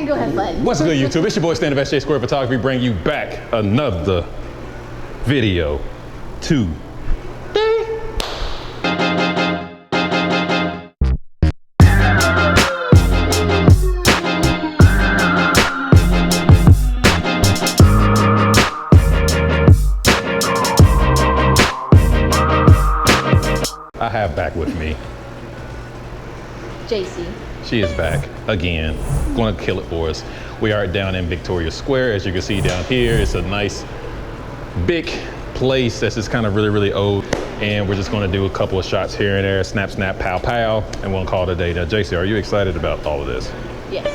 Go have fun. What's good, YouTube? It's your boy Stand Up SJ Square Photography, bringing you back another video today. I have back with me JC. She is back again, going to kill it for us. We are down in Victoria Square. As you can see down here, it's a nice big place that's just kind of really old. And we're just going to do a couple of shots here and there, snap, snap, pow, pow, and we'll call it a day. Now, JC, are you excited about all of this? Yes.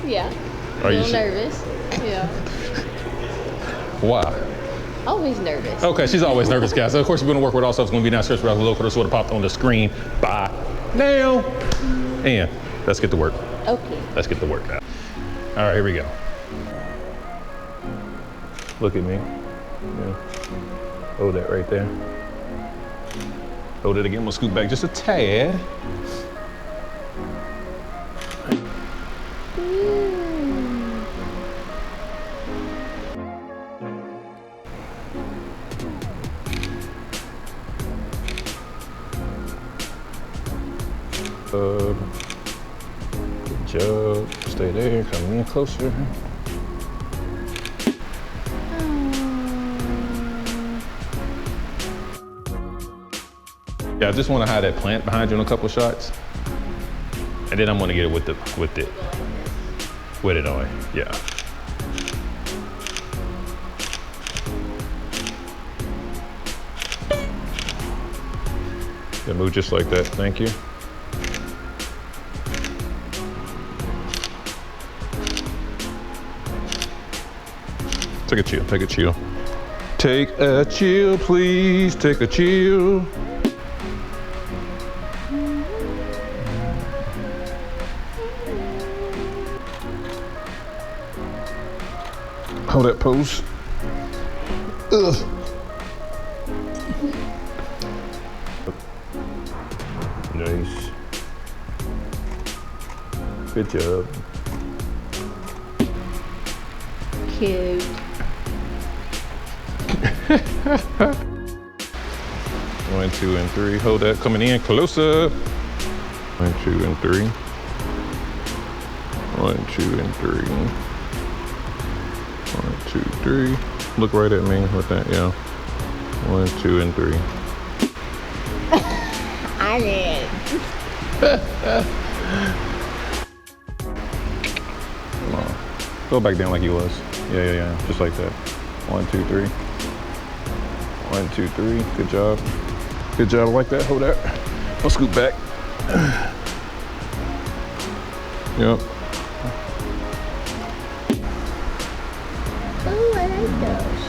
Yeah. Are you nervous? Yeah. Why? Always nervous. Okay, she's always nervous, guys. So of course, we're going to work with all stuff. It's going to be downstairs for our local sort of popped on the screen. Bye now. And let's get to work. Okay. Let's get to work now. All right, here we go. Look at me. Yeah. Hold that right there. Hold it again. We'll scoot back just a tad. Good job. Stay there. Come in closer. Yeah, I just want to hide that plant behind you in a couple shots, and then I'm going to get it with it on. Yeah. Yeah, move just like that. Thank you. Take a chill, take a chill. Take a chill, please, take a chill. Hold that pose. Ugh. Nice. Good job. Cute. 1, 2, and 3. Hold that. Coming in closer. 1, 2, and 3. 1, 2, and 3. 1, 2, 3. Look right at me with that. Yeah. 1, 2, and 3. I did. Come on. Go back down like he was. Yeah. Just like that. 1, 2, 3. 1, 2, 3. Good job. Good job. Like that. Hold that. I'll scoot back. Yep. Oh, I like those.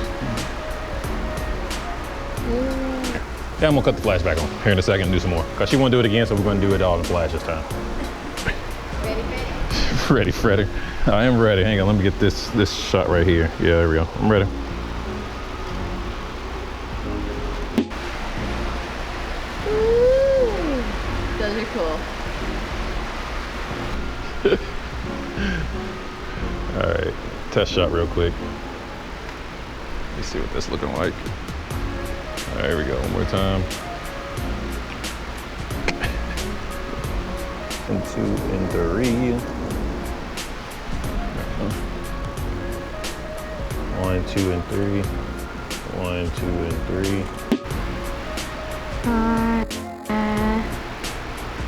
Yeah, I'm gonna cut the flash back on here in a second and do some more. Cause she won't do it again, so we're gonna do it all in flash this time. Ready, Freddy. I am ready. Hang on, let me get this shot right here. Yeah, there we go. I'm ready. Ooh, those are cool. All right, test shot real quick. Let's see what that's looking like. All right, here we go, one more time. 1, 2, and 3. 1, 2, and 3. 1, 2, and 3.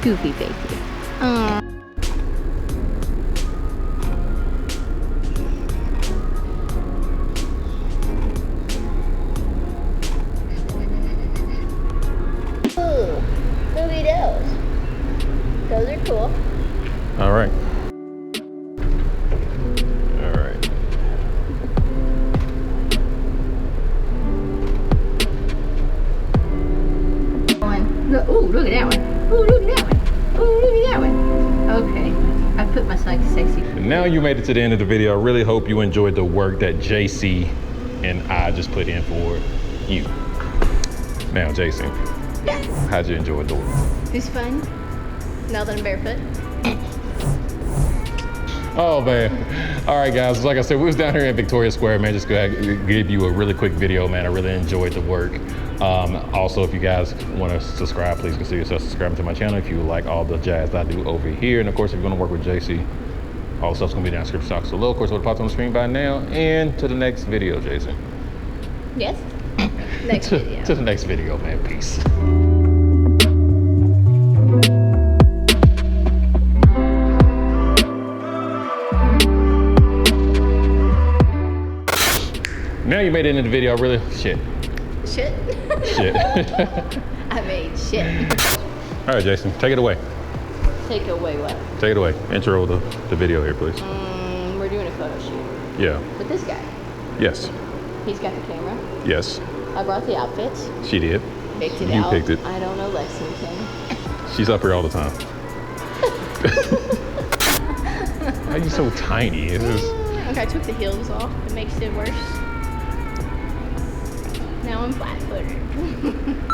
Goofy baby. Look at those. Those are cool. All right. All right. Ooh, look at that one. Ooh, look at that one. Ooh, look at that one. Okay, I put my sexy. And now you made it to the end of the video. I really hope you enjoyed the work that JC and I just put in for you. Now, JC. Yes. How'd you enjoy doing it? It's fun. Now that I'm barefoot. Oh man. All right guys, like I said, we was down here in Victoria Square, man. Just go give you a really quick video, man. I really enjoyed the work. Also, if you guys want to subscribe, please consider yourself subscribing to my channel if you like all the jazz I do over here. And of course, if you're gonna work with JC, all the stuff's gonna be down in the description box below. Of course, it'll pop on the screen by now. And to the next video, Jason. Yes. Next video. To the next video, man. Peace. Now you made it into the video, really shit. Shit? Shit. I made shit. All right, Jason, take it away. Take away what? Take it away. Intro the video here, please. We're doing a photo shoot. Yeah. With this guy. Yes. He's got the camera. Yes. I brought the outfits. She did. Picked it You out. picked it. I don't know Lexington. She's up here all the time. Why are you so tiny? It's just... Okay, I took the heels off. It makes it worse. Now I'm flat-footed.